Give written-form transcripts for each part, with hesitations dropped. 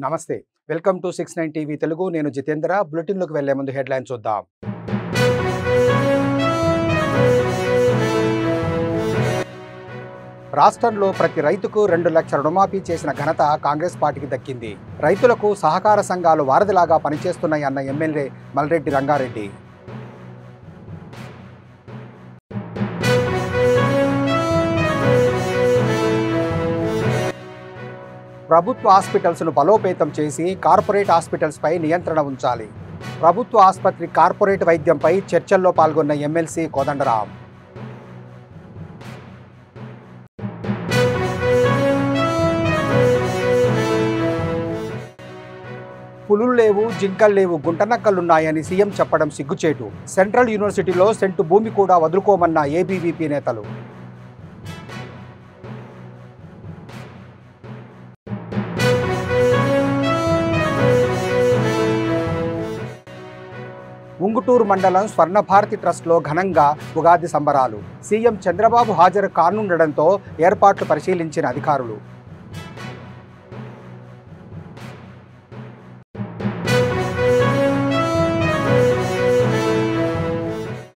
నమస్తే. Welcome to 69 TV Telugu. నేను జితేంద్ర. బులెటిన్‌లోకి వెళ్లే ముందు హెడ్‌లైన్ చూద్దాం. రాష్ట్రంలో ప్రతి రైతుకు 2 లక్షల రుణమాఫీ చేసిన ఘనత కాంగ్రెస్ పార్టీకి దక్కింది. రైతులకు సహకార సంఘాలు వారధిలాగా పనిచేస్తున్నాయన్న ఎమ్మెల్యే మల్రెడ్డి రంగారెడ్డి. ప్రభుత్వ హాస్పిటల్స్ను బలోపేతం చేసి కార్పొరేట్ హాస్పిటల్స్పై నియంత్రణ ఉంచాలి. ప్రభుత్వ ఆసుపత్రి కార్పొరేట్ వైద్యంపై చర్చల్లో పాల్గొన్న ఎమ్మెల్సీ కోదండరాం. పులులు లేవు, జింకలు లేవు, గుంటనక్కలున్నాయని సీఎం చెప్పడం సిగ్గుచేటు. సెంట్రల్ యూనివర్సిటీలో సెంటు భూమి కూడా వదులుకోమన్న ఏబీవీపీ నేతలు. ఉంగుటూరు మండలం స్వర్ణభారతి ట్రస్ట్లో ఘనంగా ఉగాది సంబరాలు. సీఎం చంద్రబాబు హాజరు కానుండడంతో ఏర్పాట్లు పరిశీలించిన అధికారులు.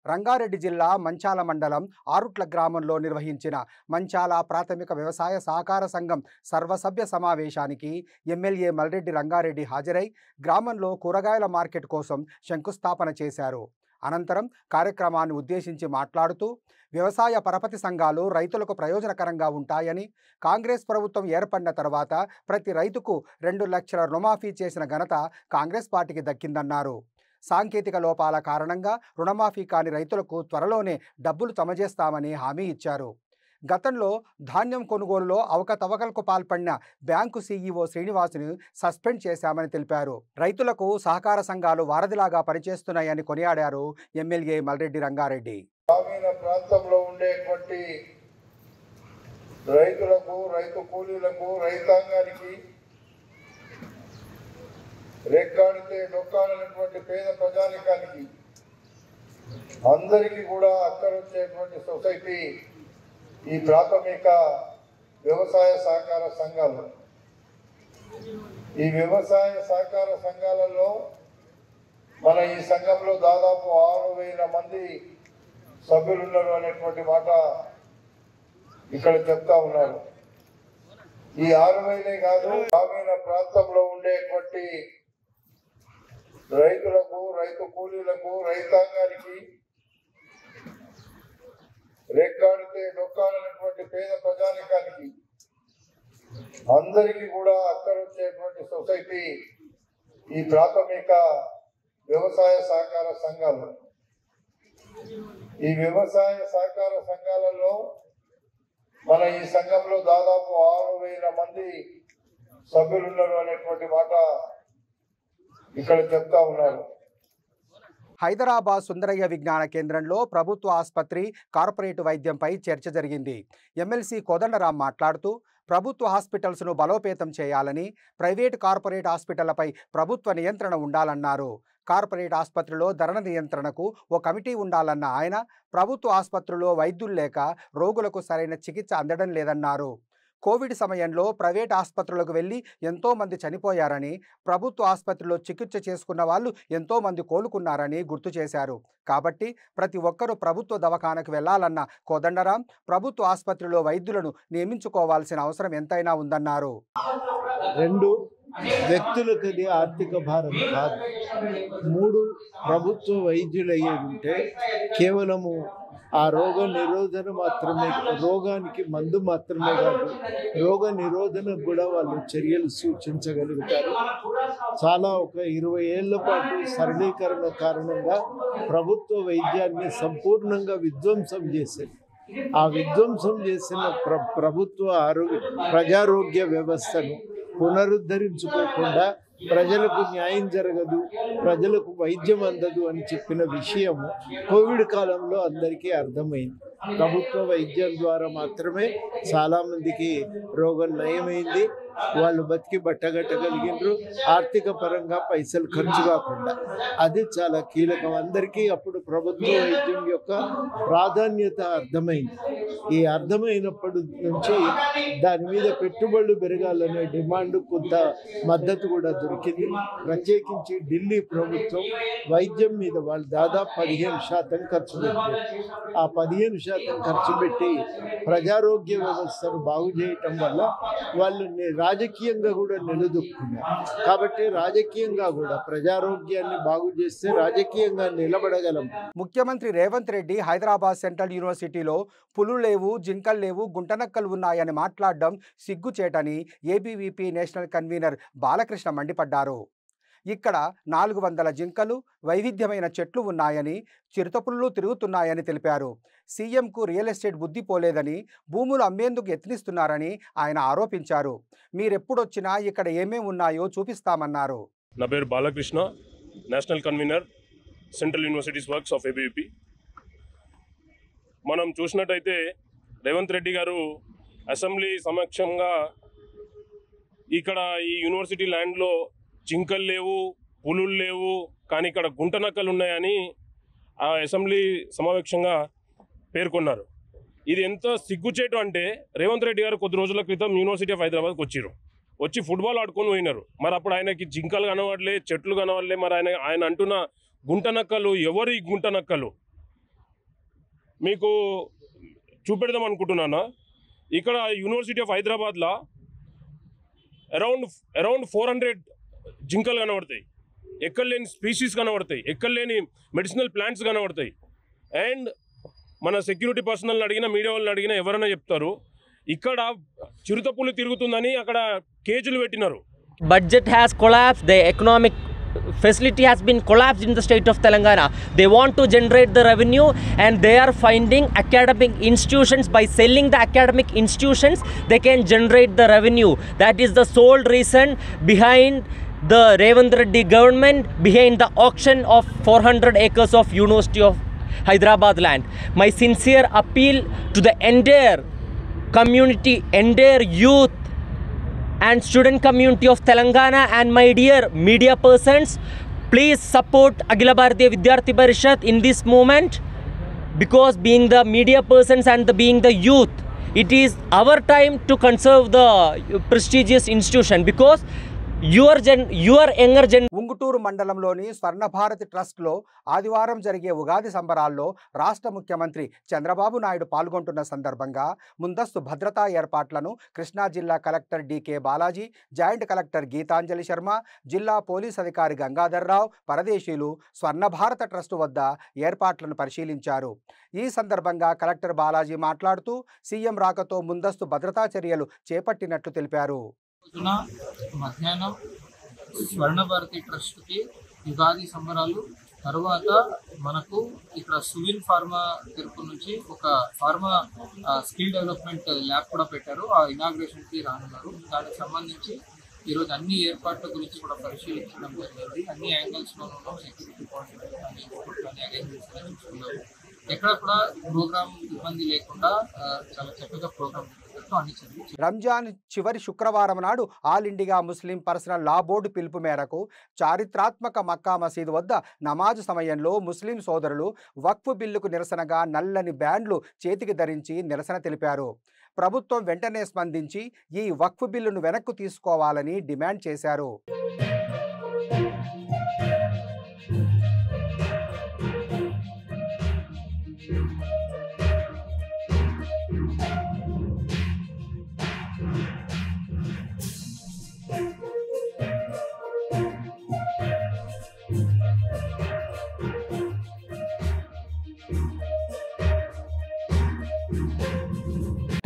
రంగారెడ్డి జిల్లా మంచాల మండలం ఆరుట్ల గ్రామంలో నిర్వహించిన మంచాల ప్రాథమిక వ్యవసాయ సహకార సంఘం సర్వసభ్య సమావేశానికి ఎమ్మెల్యే మల్రెడ్డి రంగారెడ్డి హాజరై గ్రామంలో కూరగాయల మార్కెట్ కోసం శంకుస్థాపన చేశారు. అనంతరం కార్యక్రమాన్ని ఉద్దేశించి మాట్లాడుతూ వ్యవసాయ పరపతి సంఘాలు రైతులకు ప్రయోజనకరంగా ఉంటాయని, కాంగ్రెస్ ప్రభుత్వం ఏర్పడిన తర్వాత ప్రతి రైతుకు 2 లక్షల రుణమాఫీ చేసిన ఘనత కాంగ్రెస్ పార్టీకి దక్కిందన్నారు. సాంకేతిక లోపాల కారణంగా రుణమాఫీ కాని రైతులకు త్వరలోనే డబ్బులు జమచేస్తామని హామీ ఇచ్చారు. గతంలో ధాన్యం కొనుగోలులో అవకతవకలకు పాల్పడిన బ్యాంకు సీఈఓ శ్రీనివాసుని సస్పెండ్ చేశామని తెలిపారు. రైతులకు సహకార సంఘాలు వారధిలాగా పనిచేస్తున్నాయని కొనియాడారు ఎమ్మెల్యే మల్రెడ్డి రంగారెడ్డి. గ్రామీణ ప్రాంతంలో ఉండేటువంటి రైతులకు, రైతు కూలీలకు, రైతాంగానికి రెక్కాడితే డొక్కాడనటువంటి పేద ప్రజానికానికి అందరికీ కూడా అక్కరొచ్చేటువంటి సొసైటీ ఈ ప్రాథమిక వ్యవసాయ సహకార సంఘాలు. ఈ వ్యవసాయ సహకార సంఘాలలో మన ఈ సంఘంలో దాదాపు 6,000 మంది సభ్యులున్నారు అనేటువంటి మాట ఇక్కడ చెప్తా ఉన్నారు. ఈ 6,000 కాదు, గ్రామీణ ప్రాంతంలో ఉండేటువంటి రైతులకు, రైతు కూలీలకు, రైతాంగానికి రెక్కాడితే డొక్కాడనటువంటి పేద ప్రజానికానికి అందరికీ కూడా అక్కరొచ్చేటువంటి సొసైటీ ఈ ప్రాథమిక వ్యవసాయ సహకార సంఘాలు. ఈ వ్యవసాయ సహకార సంఘాలలో మన ఈ సంఘంలో దాదాపు 6,000 మంది సభ్యులున్నారు అనేటువంటి మాట ఇక్కడ చెప్తా ఉన్నారు. హైదరాబాద్ సుందరయ్య విజ్ఞాన కేంద్రంలో ప్రభుత్వ ఆసుపత్రి కార్పొరేట్ వైద్యంపై చర్చ జరిగింది. ఎమ్మెల్సీ కోదండరాం మాట్లాడుతూ ప్రభుత్వ హాస్పిటల్స్ను బలోపేతం చేయాలని, ప్రైవేటు కార్పొరేట్ హాస్పిటళ్లపై ప్రభుత్వ నియంత్రణ ఉండాలన్నారు. కార్పొరేట్ ఆసుపత్రిలో ధరల నియంత్రణకు ఓ కమిటీ ఉండాలన్న ఆయన, ప్రభుత్వ ఆసుపత్రుల్లో వైద్యులు లేక రోగులకు సరైన చికిత్స అందడం లేదన్నారు. కోవిడ్ సమయంలో ప్రైవేట్ ఆసుపత్రులకు వెళ్లి ఎంతోమంది చనిపోయారని, ప్రభుత్వ ఆసుపత్రిలో చికిత్స చేసుకున్న వాళ్ళు ఎంతోమంది కోలుకున్నారని గుర్తు చేశారు. కాబట్టి ప్రతి ఒక్కరూ ప్రభుత్వ దవాఖానకు వెళ్లాలన్న కోదండరాం, ప్రభుత్వ ఆసుపత్రిలో వైద్యులను నియమించుకోవాల్సిన అవసరం ఎంతైనా ఉందన్నారు. 2 వ్యక్తులకు అది ఆర్థిక భారం కాదు. 3 ప్రభుత్వ వైద్యులు అయ్యి ఉంటే కేవలము ఆ రోగ నిరోధన మాత్రమే, రోగానికి మందు మాత్రమే కాదు, రోగ నిరోధనకు కూడా వాళ్ళు చర్యలు సూచించగలుగుతారు. చాలా ఒక 20 ఏళ్ల పాటు సరళీకరణ కారణంగా ప్రభుత్వ వైద్యాన్ని సంపూర్ణంగా విధ్వంసం చేశారు. ఆ విధ్వంసం చేసిన ప్రభుత్వ ప్రజారోగ్య వ్యవస్థను పునరుద్ధరించుకోకుండా ప్రజలకు న్యాయం జరగదు, ప్రజలకు వైద్యం అందదు అని చెప్పిన విషయము కోవిడ్ కాలంలో అందరికీ అర్థమైంది. ప్రభుత్వ వైద్యం ద్వారా మాత్రమే చాలామందికి రోగం నయమైంది, వాళ్ళు బతికి బట్టగట్టగలిగినారు, ఆర్థిక పరంగా పైసలు ఖర్చు కాకుండా. అది చాలా కీలకం. అందరికీ అప్పుడు ప్రభుత్వ వైద్యం యొక్క ప్రాధాన్యత అర్థమైంది. ఈ అర్థమైనప్పటి నుంచి దాని మీద పెట్టుబడులు పెరగాలనే డిమాండ్, కొంత మద్దతు కూడా దొరికింది. ప్రత్యేకించి ఢిల్లీ ప్రభుత్వం వైద్యం మీద వాళ్ళు దాదాపు 15% ఖర్చు పెట్టారు. ఆ 15% ఖర్చు పెట్టి ప్రజారోగ్య వ్యవస్థను బాగు చేయటం వల్ల వాళ్ళు రాజకీయంగా కూడా నిలదొక్కున్నారు. కాబట్టి రాజకీయంగా కూడా ప్రజారోగ్యాన్ని బాగు చేస్తే రాజకీయంగా నిలబడగలం. ముఖ్యమంత్రి రేవంత్ రెడ్డి హైదరాబాద్ సెంట్రల్ యూనివర్సిటీలో పులులు లేవు, జింకలు లేవు, గుంటనక్కలు ఉన్నాయని మాట్లాడడం సిగ్గుచేటని ఏబీవీపీ నేషనల్ కన్వీనర్ బాలకృష్ణ మండిపడ్డారు. ఇక్కడ 400 జింకలు, వైవిధ్యమైన చెట్లు ఉన్నాయని, చిరుతపుళ్ళు తిరుగుతున్నాయని తెలిపారు. సీఎంకు రియల్ ఎస్టేట్ బుద్ధి పోలేదని, భూములు అమ్మేందుకు యత్నిస్తున్నారని ఆయన ఆరోపించారు. మీరెప్పుడొచ్చినా ఇక్కడ ఏమేమి ఉన్నాయో చూపిస్తామన్నారు. నా పేరు Balakrishna, national convener central universities works of ABVP. మనం చూసినట్టయితే రేవంత్ రెడ్డి గారు అసెంబ్లీ సమక్షంగా ఇక్కడ ఈ యూనివర్సిటీ ల్యాండ్లో జింకలు లేవు, పులులు లేవు, కానీ ఇక్కడ గుంటనక్కలు ఉన్నాయని ఆ అసెంబ్లీ సమావేశంగా పేర్కొన్నారు. ఇది ఎంత సిగ్గుచేటు అంటే, రేవంత్ రెడ్డి గారు కొద్ది రోజుల క్రితం యూనివర్సిటీ ఆఫ్ హైదరాబాద్కి వచ్చి ఫుట్బాల్ ఆడుకొని పోయినారు. మరి అప్పుడు ఆయనకి జింకలు కనవడలే, చెట్లు కనవడలే. మరి ఆయన అంటున్న గుంటనక్కలు ఎవరి గుంటనక్కలు మీకు చూపెడదాం అనుకుంటున్నాను. ఇక్కడ యూనివర్సిటీ ఆఫ్ హైదరాబాద్లో అరౌండ్ 400 జింకలు కనబడతాయి, ఎక్కడలేని స్పీషీస్ కనబడతాయి, ఎక్కడలేని మెడిసినల్ ప్లాంట్స్ కనబడతాయి. అండ్ మన సెక్యూరిటీ పర్సనల్ని అడిగినా, మీడియా వాళ్ళని అడిగినా ఎవరైనా చెప్తారు ఇక్కడ చిరుతపులు తిరుగుతుందని అక్కడ కేజీలు పెట్టినారు. Budget has collapsed, the economic facility has been collapsed in the state of Telangana. They want to generate the revenue and they are finding academic institutions. By selling the academic institutions, they can generate the revenue. That is the sole reason behind the Ravindra Reddy government, behind the auction of 400 acres of University of Hyderabad land. My sincere appeal to the entire community, entire youth and student community of Telangana and my dear media persons, please support Akhila Bharatiya Vidyarthi Parishad in this moment, because being the media persons and being the youth, it is our time to conserve the prestigious institution, because your younger gen. Unguturu మండలంలోని స్వర్ణభారతి ట్రస్ట్లో ఆదివారం జరిగే ఉగాది సంబరాల్లో రాష్ట్ర ముఖ్యమంత్రి చంద్రబాబు నాయుడు పాల్గొంటున్న సందర్భంగా ముందస్తు భద్రతా ఏర్పాట్లను కృష్ణా జిల్లా collector DK Balaji, joint collector Geetanjali Sharma, జిల్లా పోలీస్ అధికారి గంగాధర్రావు పరదేశీలు స్వర్ణభారత ట్రస్టు వద్ద ఏర్పాట్లను పరిశీలించారు. ఈ సందర్భంగా కలెక్టర్ బాలాజీ మాట్లాడుతూ సీఎం రాకతో ముందస్తు భద్రతా చర్యలు చేపట్టినట్లు తెలిపారు. మధ్యాహ్నం స్వర్ణభారతి ట్రస్ట్కి యుగాది సంబరాలు తర్వాత మనకు ఇక్కడ సువిన్ ఫార్మా తరపు నుంచి ఒక ఫార్మా స్కిల్ డెవలప్మెంట్ ల్యాబ్ కూడా పెట్టారు. ఆ ఇనాగ్రేషన్కి రానున్నారు. దానికి సంబంధించి ఈరోజు అన్ని ఏర్పాట్ల గురించి కూడా పరిశీలించడం జరిగింది. అన్ని యాంగిల్స్లోనూ సెక్యూరిటీ పాయింట్ కానీ ఇంకోటి కానీ అరేంజ్మెంట్స్ కానీ చూసుకున్నారు. ఎక్కడ కూడా ప్రోగ్రామ్ ఇబ్బంది లేకుండా చాలా చక్కగా ప్రోగ్రామ్. రంజాన్ చివరి శుక్రవారం నాడు ఆల్ ఇండియా ముస్లిం పర్సనల్ లా బోర్డు పిలుపు మేరకు చారిత్రాత్మక మక్కా మసీదు వద్ద నమాజు సమయంలో ముస్లిం సోదరులు వక్ఫ్ బిల్లుకు నిరసనగా నల్లని బ్యాండ్లు చేతికి ధరించి నిరసన తెలిపారు. ప్రభుత్వం వెంటనే స్పందించి ఈ వక్ఫ్ బిల్లును వెనక్కు తీసుకోవాలని డిమాండ్ చేశారు.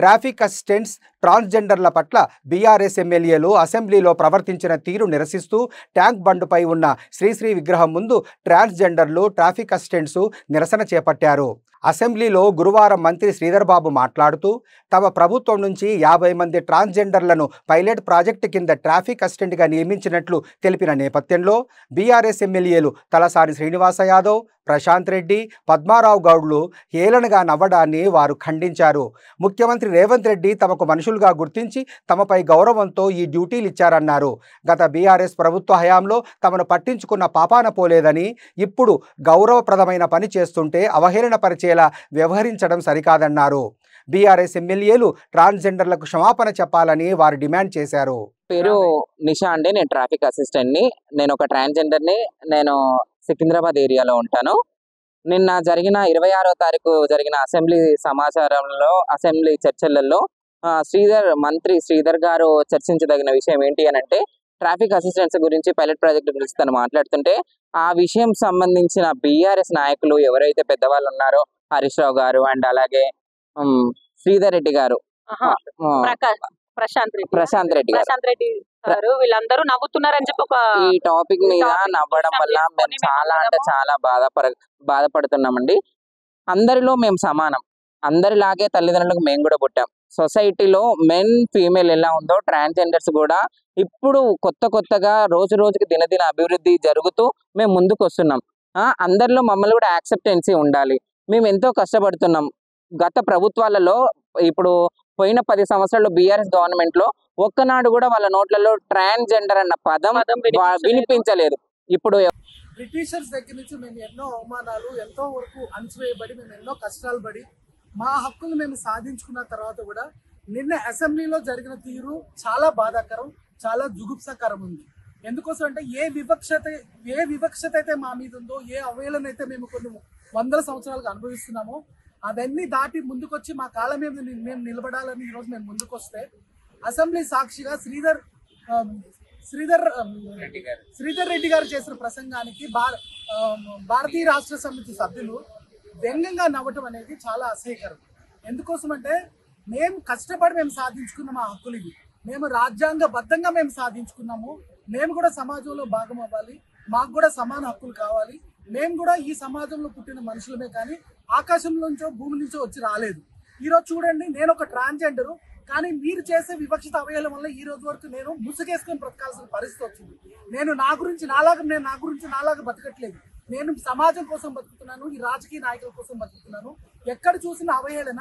ట్రాఫిక్ అసిస్టెంట్స్, ట్రాన్స్జెండర్ల పట్ల బీఆర్ఎస్ ఎమ్మెల్యేలు అసెంబ్లీలో ప్రవర్తించిన తీరు నిరసిస్తూ ట్యాంక్ బండుపై ఉన్న శ్రీశ్రీ విగ్రహం ముందు ట్రాన్స్జెండర్లు, ట్రాఫిక్ అసిస్టెంట్స్ నిరసన చేపట్టారు. అసెంబ్లీలో గురువారం మంత్రి శ్రీధర్ బాబు మాట్లాడుతూ తమ ప్రభుత్వం నుంచి 50 మంది ట్రాన్స్జెండర్లను పైలట్ ప్రాజెక్టు కింద ట్రాఫిక్ అసిస్టెంట్గా నియమించినట్లు తెలిపిన నేపథ్యంలో బీఆర్ఎస్ ఎమ్మెల్యేలు తలసాని శ్రీనివాస యాదవ్, ప్రశాంత్ రెడ్డి, పద్మారావు గౌడ్లు హేళనగా నవ్వడాన్ని వారు ఖండించారు. ముఖ్యమంత్రి రేవంత్ రెడ్డి తమకు మనుషులుగా గుర్తించి తమపై గౌరవంతో ఈ డ్యూటీలు ఇచ్చారన్నారు. గత బీఆర్ఎస్ ప్రభుత్వ హయాంలో తమను పట్టించుకున్న పాపాన పోలేదని, ఇప్పుడు గౌరవప్రదమైన పని చేస్తుంటే అవహేళనపరిచేలా వ్యవహరించడం సరికాదన్నారు. బీఆర్ఎస్ ఎమ్మెల్యేలు ట్రాన్స్జెండర్లకు క్షమాపణ చెప్పాలని వారు డిమాండ్ చేశారు. పేరు నిషా అండి, నేను ట్రాఫిక్ అసిస్టెంట్ని. నేను ఒక ట్రాన్స్జెండర్ని. నేను సికింద్రాబాద్ ఏరియాలో ఉంటాను. నిన్న జరిగిన 26వ తారీఖు జరిగిన అసెంబ్లీ చర్చలలో మంత్రి శ్రీధర్ గారు చర్చించదగిన విషయం ఏంటి అని అంటే, ట్రాఫిక్ అసిస్టెంట్స్ గురించి పైలట్ ప్రాజెక్టు గురించి తను మాట్లాడుతుంటే ఆ విషయం సంబంధించిన బీఆర్ఎస్ నాయకులు ఎవరైతే పెద్దవాళ్ళు ఉన్నారో హరీష్ రావు గారు అండ్ అలాగే శ్రీధర్ రెడ్డి గారు, ప్రశాంత్ రెడ్డి గారు వీళ్ళందరూ నవ్వుతున్నారని చెప్పి ఈ టాపిక్ మీద నవ్వడం వల్ల మేము చాలా అంటే చాలా బాధపడుతున్నామండి. అందరిలో మేము సమానం, అందరిలాగే తల్లిదండ్రులకు మేము కూడా పుట్టాం. సొసైటీలో మెన్ ఫీమేల్ ఎలా ఉందో ట్రాన్స్జెండర్స్ కూడా ఇప్పుడు కొత్తగా రోజు రోజుకి దినదిన అభివృద్ధి జరుగుతూ మేము ముందుకు వస్తున్నాం. అందరిలో మమ్మల్ని కూడా యాక్సెప్టెన్సీ ఉండాలి. మేము ఎంతో కష్టపడుతున్నాం. గత ప్రభుత్వాలలో ఇప్పుడు పోయిన 10 సంవత్సరాలు బీఆర్ఎస్ గవర్నమెంట్ లో ఒక్కనాడు కూడా వాళ్ళ నోట్లలో ట్రాన్స్జెండర్ అన్న పదం వినిపించలేదు. ఇప్పుడు బ్రిటిషర్స్ దగ్గర నుంచి మేము ఎన్నో అవమానాలు, ఎంతో వరకు అణచివేయబడి మేము ఎన్నో కష్టాలు పడి మా హక్కులు మేము సాధించుకున్న తర్వాత కూడా నిన్న అసెంబ్లీలో జరిగిన తీరు చాలా బాధాకరం, చాలా జుగుప్సకరం ఉంది. ఎందుకోసం అంటే ఏ వివక్షత అయితే మా మీద ఉందో, ఏ అవహేళన అయితే మేము కొన్ని వందల సంవత్సరాలుగా అనుభవిస్తున్నామో అవన్నీ దాటి ముందుకొచ్చి మా కాళ్ళ మీద మేము నిలబడాలని ఈరోజు మేము ముందుకొస్తే అసెంబ్లీ సాక్షిగా శ్రీధర్ రెడ్డి గారు చేసిన ప్రసంగానికి భారతీయ రాష్ట్ర సమితి సభ్యులు వ్యంగ్యంగా నవ్వటం అనేది చాలా అసహ్యకరం. ఎందుకోసం అంటే మేము కష్టపడి మేము సాధించుకున్న మా హక్కులు ఇవి, మేము రాజ్యాంగబద్ధంగా మేము సాధించుకున్నాము. మేము కూడా సమాజంలో భాగం అవ్వాలి, మాకు కూడా సమాన హక్కులు కావాలి. మేము కూడా ఈ సమాజంలో పుట్టిన మనుషులమే కానీ ఆకాశంలోంచో భూమి నుంచో వచ్చి రాలేదు. ఈరోజు చూడండి, నేను ఒక ట్రాన్స్జెండరు, కానీ మీరు చేసే వివక్షిత అవయవం వల్ల ఈ రోజు వరకు నేను ముసుగేసుకొని బ్రతకాల్సిన పరిస్థితి వచ్చింది. నేను నా గురించి నాలాగా బతకట్లేదు. నేను సమాజం కోసం బతుకుతున్నాను, ఈ రాజకీయ నాయకుల కోసం బతుకుతున్నాను. ఎక్కడ చూసిన అవహేళన,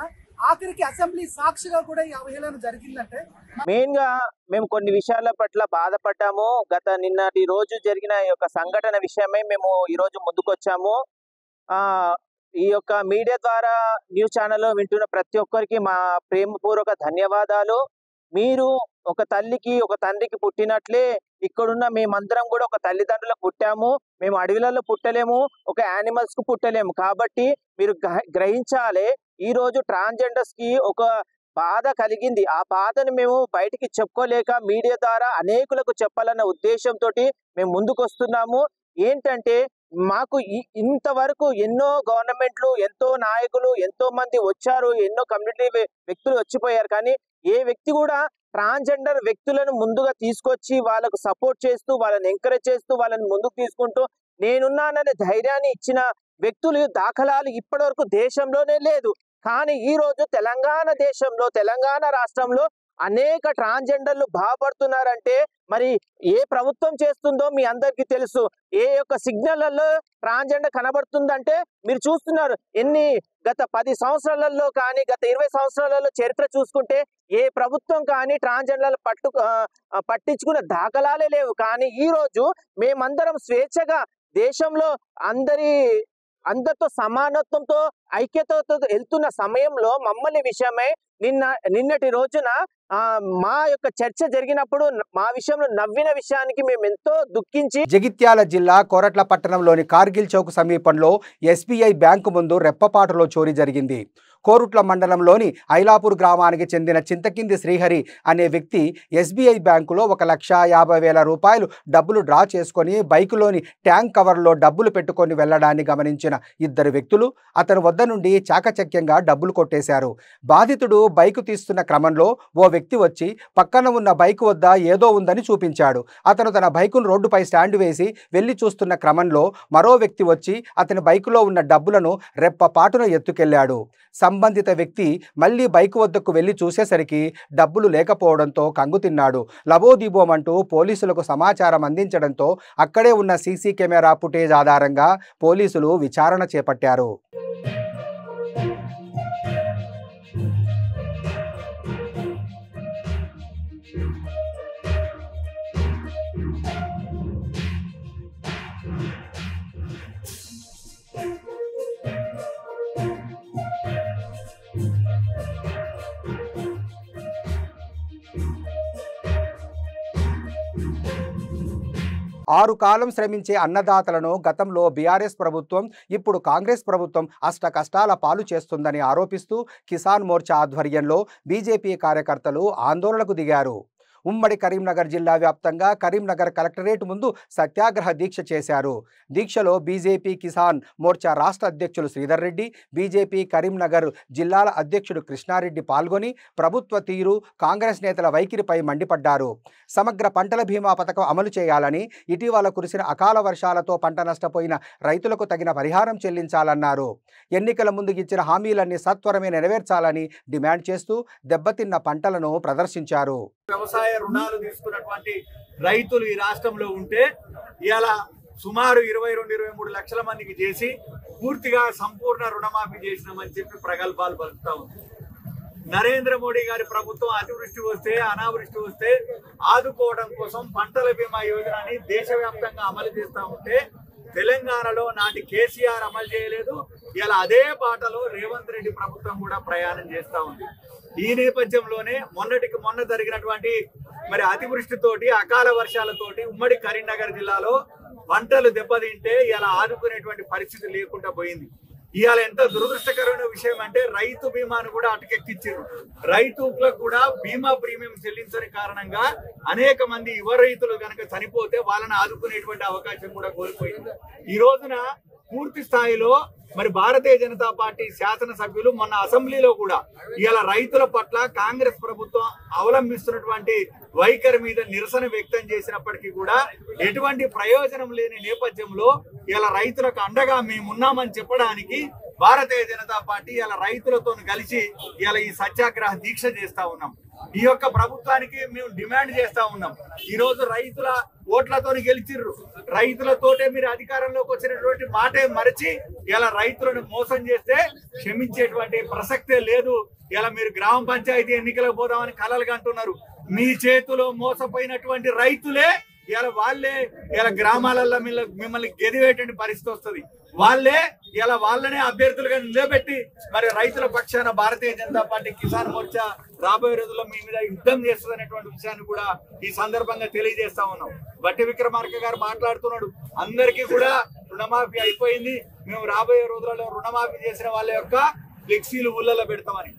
ఆఖరికి అసెంబ్లీ సాక్షిగా కూడా ఈ అవహేళన జరిగిందంటే మెయిన్ గా మేము కొన్ని విషయాల పట్ల బాధపడ్డాము. నిన్నటి రోజు జరిగిన ఈ యొక్క సంఘటన విషయమై మేము ఈ రోజు ముందుకొచ్చాము. ఈ యొక్క మీడియా ద్వారా న్యూస్ ఛానల్లో వింటున్న ప్రతి ఒక్కరికి మా ప్రేమపూర్వక ధన్యవాదాలు. మీరు ఒక తల్లికి ఒక తండ్రికి పుట్టినట్లే ఇక్కడున్న మేమందరం కూడా ఒక తల్లిదండ్రులకు పుట్టాము. మేము అడవిలలో పుట్టలేము, ఒక యానిమల్స్ కు పుట్టలేము. కాబట్టి మీరు గ్రహించాలి, ఈ రోజు ట్రాన్స్జెండర్స్ కి ఒక బాధ కలిగింది. ఆ బాధను మేము బయటికి చెప్పుకోలేక మీడియా ద్వారా అనేకులకు చెప్పాలన్న ఉద్దేశంతో మేము ముందుకు వస్తున్నాము. ఏంటంటే మాకు ఇంతవరకు ఎన్నో గవర్నమెంట్లు, ఎంతో నాయకులు, ఎంతో మంది వచ్చారు, ఎన్నో కమ్యూనిటీ వ్యక్తులు వచ్చిపోయారు. కానీ ఏ వ్యక్తి కూడా ట్రాన్స్జెండర్ వ్యక్తులను ముందుగా తీసుకొచ్చి వాళ్ళకు సపోర్ట్ చేస్తూ, వాళ్ళని ఎంకరేజ్ చేస్తూ, వాళ్ళని ముందుకు తీసుకుంటూ నేనున్నాననే ధైర్యాన్ని ఇచ్చిన వ్యక్తులు దాఖలాలు ఇప్పటి వరకు దేశంలోనే లేదు. కానీ ఈ రోజు తెలంగాణ రాష్ట్రంలో అనేక ట్రాన్స్జెండర్లు బాధపడుతున్నారంటే మరి ఏ ప్రభుత్వం చేస్తుందో మీ అందరికీ తెలుసు. ఏ యొక్క సిగ్నల్లో ట్రాన్స్జెండర్ కనబడుతుందంటే మీరు చూస్తున్నారు. గత 10 సంవత్సరాలలో కానీ గత 20 సంవత్సరాలలో చరిత్ర చూసుకుంటే ఏ ప్రభుత్వం కానీ ట్రాన్స్జెండర్లు పట్టించుకున్న దాఖలాలే లేవు. కానీ ఈ రోజు మేమందరం స్వేచ్ఛగా దేశంలో అందరితో సమానత్వంతో ఐక్యతతో వెళ్తున్న సమయంలో మమ్మల్ని విషయమై నిన్నటి రోజున మా యొక్క చర్చ జరిగినప్పుడు మా విషయంలో నవ్విన విషయానికి మేము ఎంతో దుఃఖించి జగిత్యాల జిల్లా కోరట్ల పట్టణంలోని కార్గిల్ చౌక్ సమీపంలో SBI బ్యాంకు ముందు రెప్పపాటులో చోరీ జరిగింది. కోరుట్ల మండలంలోని ఐలాపూర్ గ్రామానికి చెందిన చింతకింది శ్రీహరి అనే వ్యక్తి SBI బ్యాంకులో 1,50,000 రూపాయలు డబ్బులు డ్రా చేసుకొని బైకులోని ట్యాంక్ కవర్లో డబ్బులు పెట్టుకొని వెళ్లడాన్ని గమనించిన ఇద్దరు వ్యక్తులు అతని వద్ద వద్ద నుండి చాకచక్యంగా డబ్బులు కొట్టేశారు. బాధితుడు బైకు తీస్తున్న క్రమంలో ఓ వ్యక్తి వచ్చి పక్కన ఉన్న బైకు వద్ద ఏదో ఉందని చూపించాడు. అతను తన బైకును రోడ్డుపై స్టాండ్ వేసి వెళ్లి చూస్తున్న క్రమంలో మరో వ్యక్తి వచ్చి అతని బైకులో ఉన్న డబ్బులను రెప్పపాటున ఎత్తుకెళ్లాడు. సంబంధిత వ్యక్తి మళ్లీ బైకు వద్దకు వెళ్లి చూసేసరికి డబ్బులు లేకపోవడంతో కంగుతిన్నాడు. లబోదిబోమంటూ పోలీసులకు సమాచారం అందించడంతో అక్కడే ఉన్న సీసీ కెమెరా ఫుటేజ్ ఆధారంగా పోలీసులు విచారణ చేపట్టారు. ఆరు కాలం శ్రమించే అన్నదాతలను గతంలో బీఆర్ఎస్ ప్రభుత్వం, ఇప్పుడు కాంగ్రెస్ ప్రభుత్వం అష్ట కష్టాల పాలు చేస్తుందని ఆరోపిస్తూ కిసాన్ మోర్చా ఆధ్వర్యంలో బీజేపీ కార్యకర్తలు ఆందోళనకు దిగారు. ఉమ్మడి కరీంనగర్ జిల్లా వ్యాప్తంగా కరీంనగర్ కలెక్టరేట్ ముందు సత్యాగ్రహ దీక్ష చేశారు. దీక్షలో బీజేపీ కిసాన్ మోర్చా రాష్ట్ర అధ్యక్షులు శ్రీధర్ రెడ్డి, బీజేపీ కరీంనగర్ జిల్లాల అధ్యక్షుడు కృష్ణారెడ్డి పాల్గొని ప్రభుత్వ తీరు, కాంగ్రెస్ నేతల వైఖరిపై మండిపడ్డారు. సమగ్ర పంటల బీమా పథకం అమలు చేయాలని, ఇటీవల కురిసిన అకాల వర్షాలతో పంట నష్టపోయిన రైతులకు తగిన పరిహారం చెల్లించాలన్నారు. ఎన్నికల ముందు ఇచ్చిన హామీలన్నీ సత్వరమే నెరవేర్చాలని డిమాండ్ చేస్తూ దెబ్బతిన్న పంటలను ప్రదర్శించారు. వ్యవసాయ రుణాలు తీసుకున్నటువంటి రైతులు ఈ రాష్ట్రంలో ఉంటే ఇలా సుమారు 22-23 లక్షల మందికి చేసి పూర్తిగా సంపూర్ణ రుణమాఫీ చేసినామని చెప్పి ప్రగల్భాలు పలుకుతా ఉంది. నరేంద్ర మోడీ గారి ప్రభుత్వం అతివృష్టి వస్తే, అనావృష్టి వస్తే ఆదుకోవడం కోసం పంటల బీమా యోజనని దేశవ్యాప్తంగా అమలు చేస్తూ ఉంటే తెలంగాణలో నాటి కేసీఆర్ అమలు చేయలేదు. ఇలా అదే బాటలో రేవంత్ రెడ్డి ప్రభుత్వం కూడా ప్రయాణం చేస్తూ ఉంది. ఈ నేపథ్యంలోనే మొన్న జరిగినటువంటి అతివృష్టితోటి, అకాల వర్షాలతోటి ఉమ్మడి కరీంనగర్ జిల్లాలో పంటలు దెబ్బతింటే ఇలా ఆదుకునేటువంటి పరిస్థితి లేకుండా పోయింది. ఇవాళ ఎంత దురదృష్టకరమైన విషయం అంటే రైతు బీమాను కూడా అటకెక్కించారు. రైతులకు కూడా బీమా ప్రీమియం చెల్లించని కారణంగా అనేక మంది యువ రైతులు కనుక చనిపోతే వాళ్ళని ఆదుకునేటువంటి అవకాశం కూడా కోల్పోయింది. ఈ రోజున పూర్తి స్థాయిలో భారతీయ జనతా పార్టీ శాసనసభ్యులు మొన్న అసెంబ్లీలో కూడా ఇలా రైతుల పట్ల కాంగ్రెస్ ప్రభుత్వం అవలంబిస్తున్నటువంటి వైఖరి మీద నిరసన వ్యక్తం చేసినప్పటికీ కూడా ఎటువంటి ప్రయోజనం లేని నేపథ్యంలో ఇలా రైతులకు అండగా మేమున్నామని చెప్పడానికి భారతీయ జనతా పార్టీ ఇలా రైతులతో కలిసి ఇలా ఈ సత్యాగ్రహ దీక్ష చేస్తా ఉన్నాం. ఈ యొక్క ప్రభుత్వానికి మేము డిమాండ్ చేస్తా ఉన్నాం. ఈ రోజు రైతుల ఓట్లతో గెలిచిర్రు, రైతులతోటే మీరు అధికారంలోకి వచ్చినటువంటి మాటే మరచి ఇలా రైతులను మోసం చేస్తే క్షమించేటువంటి ప్రసక్తే లేదు. ఇలా మీరు గ్రామ పంచాయతీ ఎన్నికలకు పోదామని కలలు కంటున్నారు. మీ చేతిలో మోసపోయినటువంటి రైతులే ఇలా వాళ్ళే ఇలా గ్రామాలలో మిమ్మల్ని గెదివేటువంటి పరిస్థితి వస్తుంది. వాళ్ళనే అభ్యర్థులుగా నిలబెట్టి రైతుల పక్షాన భారతీయ జనతా పార్టీ కిసాన్ మోర్చా రాబోయే రోజుల్లో మీ మీద యుద్ధం చేస్తుంది అనేటువంటి విషయాన్ని కూడా ఈ సందర్భంగా తెలియజేస్తా ఉన్నాం. బట్టి విక్రమార్క గారు మాట్లాడుతున్నాడు, అందరికీ కూడా రుణమాఫీ అయిపోయింది, మేము రాబోయే రోజులలో రుణమాఫీ చేసిన వాళ్ళ యొక్క ఫ్లెక్సీలు ఊళ్ళలో పెడతామని.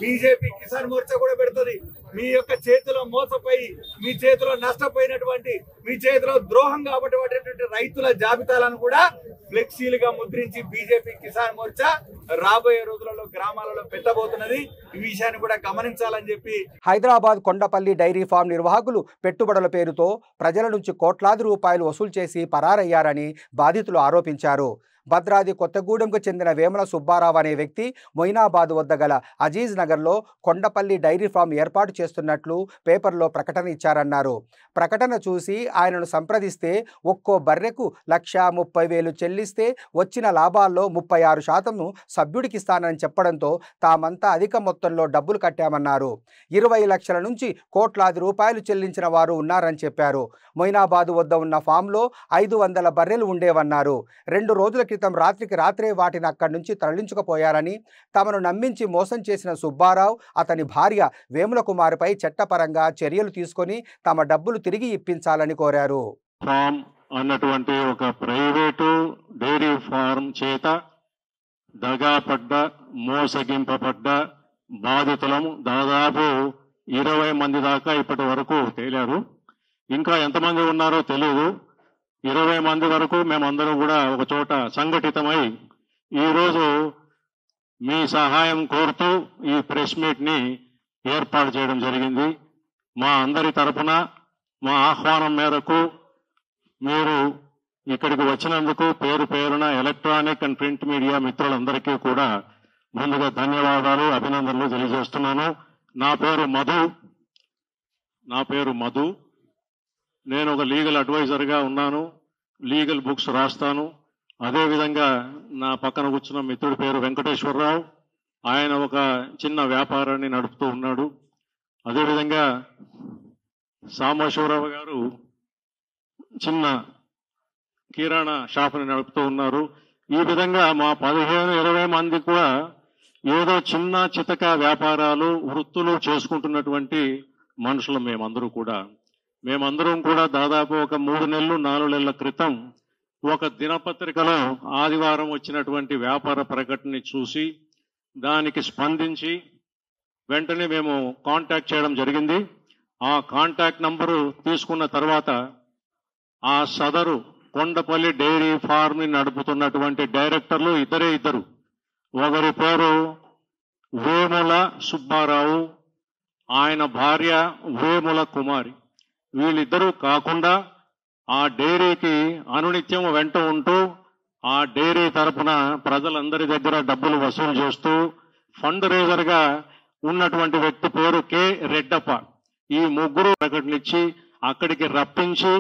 బీజేపీ కిసాన్ మోర్చా కూడా పెడుతుంది. మీ యొక్క చేతిలో మోసపోయి, మీ చేతిలో నష్టపోయినటువంటి, మీ చేతిలో ద్రోహం కాబట్టేటువంటి రైతుల జాబితాలను కూడా ఫ్లెక్సీలుగా ముద్రించి బీజేపీ కిసాన్ మోర్చా రాబోయే రోజులలో గ్రామాలలో పెట్టబోతున్నది. ఈ విషయాన్ని కూడా గమనించాలని చెప్పి హైదరాబాద్ కొండపల్లి డైరీ ఫామ్ నిర్వాహకులు పెట్టుబడుల పేరుతో ప్రజల నుంచి కోట్లాది రూపాయలు వసూలు చేసి పరారయ్యారని బాధితులు ఆరోపించారు. భద్రాద్రి కొత్తగూడెంకు చెందిన వేముల సుబ్బారావు అనే వ్యక్తి మొయినాబాద్ వద్ద గల అజీజ్ నగర్లో కొండపల్లి డైరీ ఫామ్ ఏర్పాటు చేస్తున్నట్లు పేపర్లో ప్రకటన ఇచ్చారన్నారు. ప్రకటన చూసి ఆయనను సంప్రదిస్తే ఒక్కో బర్రెకు 1,30,000 చెల్లిస్తే వచ్చిన లాభాల్లో 36% సభ్యుడికిస్తానని చెప్పడంతో తామంతా అధిక మొత్తంలో డబ్బులు కట్టామన్నారు. 20 లక్షల నుంచి కోట్లాది రూపాయలు చెల్లించిన వారు ఉన్నారని చెప్పారు. మొయినాబాద్ వద్ద ఉన్న ఫామ్లో 500 బర్రెలు ఉండేవన్నారు. 2 రోజుల క్రితం రాత్రికి రాత్రే వాటిని అక్కడి నుంచి తరలించుకుపోయారని, తమను నమ్మించి మోసం చేసిన సుబ్బారావు, అతని భార్య వేముల కుమార్పై చట్టపరంగా చర్యలు తీసుకొని తమ డబ్బులు తిరిగి ఇప్పించాలని కోరారు. ఫామ్ అన్నటువంటి ఒక ప్రైవేటు డైరీ ఫార్మ్ చేత దగాపడ్డ, మోసగింపబడ్డ బాధితులము దాదాపు 20 మంది దాకా ఇప్పటి వరకు తేలారు. ఇంకా ఎంతమంది ఉన్నారో తెలియదు. 20 మంది వరకు మేమందరం కూడా ఒక చోట సంఘటితమై ఈరోజు మీ సహాయం కోరుతూ ఈ ప్రెస్ మీట్ని ఏర్పాటు చేయడం జరిగింది. మా అందరి తరపున మా ఆహ్వానం మేరకు మీరు ఇక్కడికి వచ్చినందుకు పేరు పేరున ఎలక్ట్రానిక్ అండ్ ప్రింట్ మీడియా మిత్రులందరికీ కూడా ముందుగా ధన్యవాదాలు, అభినందనలు తెలియజేస్తున్నాను. నా పేరు మధు. నేను ఒక లీగల్ అడ్వైజర్గా ఉన్నాను. లీగల్ బుక్స్ రాస్తాను. అదేవిధంగా నా పక్కన కూర్చున్న మిత్రుడి పేరు వెంకటేశ్వరరావు. ఆయన ఒక చిన్న వ్యాపారాన్ని నడుపుతూ ఉన్నాడు. అదేవిధంగా సాంబశివరావు గారు చిన్న కిరాణా షాపుని నడుపుతూ ఉన్నారు. ఈ విధంగా మా 15-20 మంది కూడా ఏదో చిన్న చితక వ్యాపారాలు వృత్తులు చేసుకుంటున్నటువంటి మనుషులు మేమందరం కూడా దాదాపు ఒక 3 నెలలు 4 నెలల క్రితం ఒక దినపత్రికలో ఆదివారం వచ్చినటువంటి వ్యాపార ప్రకటనని చూసి దానికి స్పందించి వెంటనే మేము కాంటాక్ట్ చేయడం జరిగింది. ఆ కాంటాక్ట్ నంబరు తీసుకున్న తర్వాత ఆ సదరు కొండపల్లి డైరీ ఫార్మ్ని నడుపుతున్నటువంటి డైరెక్టర్లు ఇద్దరు. ఒకరి పేరు వేముల సుబ్బారావు, ఆయన భార్య వేముల కుమారి. వీళ్ళిద్దరూ కాకుండా ఆ డైరీకి అనునిత్యం వెంట ఉంటూ ఆ డైరీ తరపున ప్రజలందరి దగ్గర డబ్బులు వసూలు చేస్తూ ఫండ్ రేజర్గా ఉన్నటువంటి వ్యక్తి పేరు కె రెడ్డప్ప. ఈ ముగ్గురు ప్రకటనిచ్చి అక్కడికి రప్పించి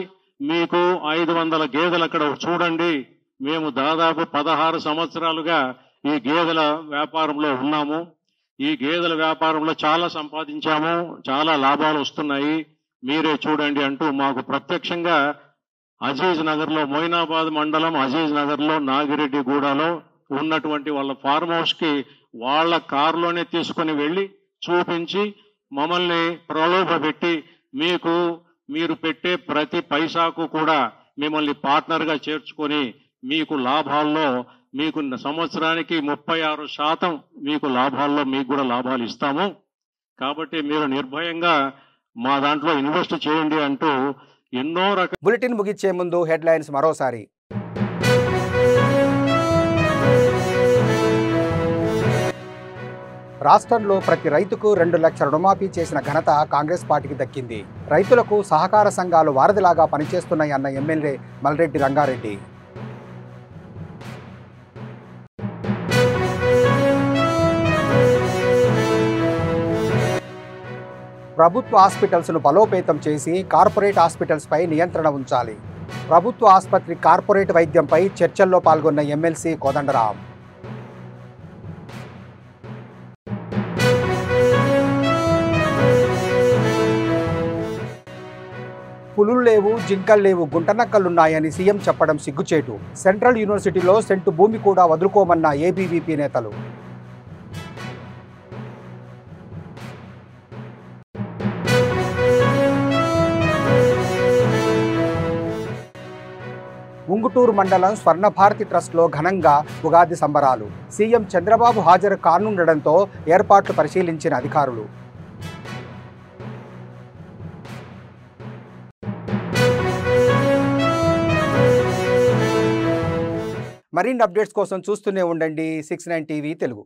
మీకు 500 గేదెలు అక్కడ చూడండి, మేము దాదాపు 16 సంవత్సరాలుగా ఈ గేదెల వ్యాపారంలో ఉన్నాము, ఈ గేదెల వ్యాపారంలో చాలా సంపాదించాము, చాలా లాభాలు వస్తున్నాయి, మీరే చూడండి అంటూ మాకు ప్రత్యక్షంగా అజీజ్ నగర్లో, మొయినాబాద్ మండలం అజీజ్ నగర్లో నాగిరెడ్డిగూడలో ఉన్నటువంటి వాళ్ళ ఫార్మ్ హౌస్కి వాళ్ళ కారులోనే తీసుకొని వెళ్ళి చూపించి మమ్మల్ని ప్రలోభపెట్టి మీరు పెట్టే ప్రతి పైసాకు కూడా మిమ్మల్ని పార్ట్నర్గా చేర్చుకొని మీకు లాభాల్లో మీకు సంవత్సరానికి 36% మీకు లాభాల్లో మీకు కూడా లాభాలు ఇస్తాము, కాబట్టి మీరు నిర్భయంగా మా దాంట్లో ఇన్వెస్ట్ చేయండి అంటూ ఎన్నో రకాల. బులెటిన్ ముగించే ముందు హెడ్లైన్స్ మరోసారి. రాష్ట్రంలో ప్రతి రైతుకు 2 లక్షల రుణమాఫీ చేసిన ఘనత కాంగ్రెస్ పార్టీకి దక్కింది. రైతులకు సహకార సంఘాలు వారధిలాగా పనిచేస్తున్నాయన్న ఎమ్మెల్యే మల్రెడ్డి రంగారెడ్డి. ప్రభుత్వ హాస్పిటల్స్ను బలోపేతం చేసి కార్పొరేట్ హాస్పిటల్స్పై నియంత్రణ ఉంచాలి. ప్రభుత్వ ఆసుపత్రి కార్పొరేట్ వైద్యంపై చర్చల్లో పాల్గొన్న ఎమ్మెల్సీ కోదండరాం. పులులు లేవు, జింకలు లేవు, గుంటనక్కలున్నాయని సీఎం చెప్పడం సిగ్గుచేటు. సెంట్రల్ యూనివర్సిటీలో సెంటు భూమి కూడా వదులుకోమన్న ఏబీవీపీ నేతలు. ఉంగుటూరు మండలం స్వర్ణభారతి ట్రస్ట్లో ఘనంగా ఉగాది సంబరాలు. సీఎం చంద్రబాబు హాజరు కానుండడంతో ఏర్పాట్లు పరిశీలించిన అధికారులు. మరిన్ని అప్డేట్స్ కోసం చూస్తూనే ఉండండి 69 టీవీ తెలుగు.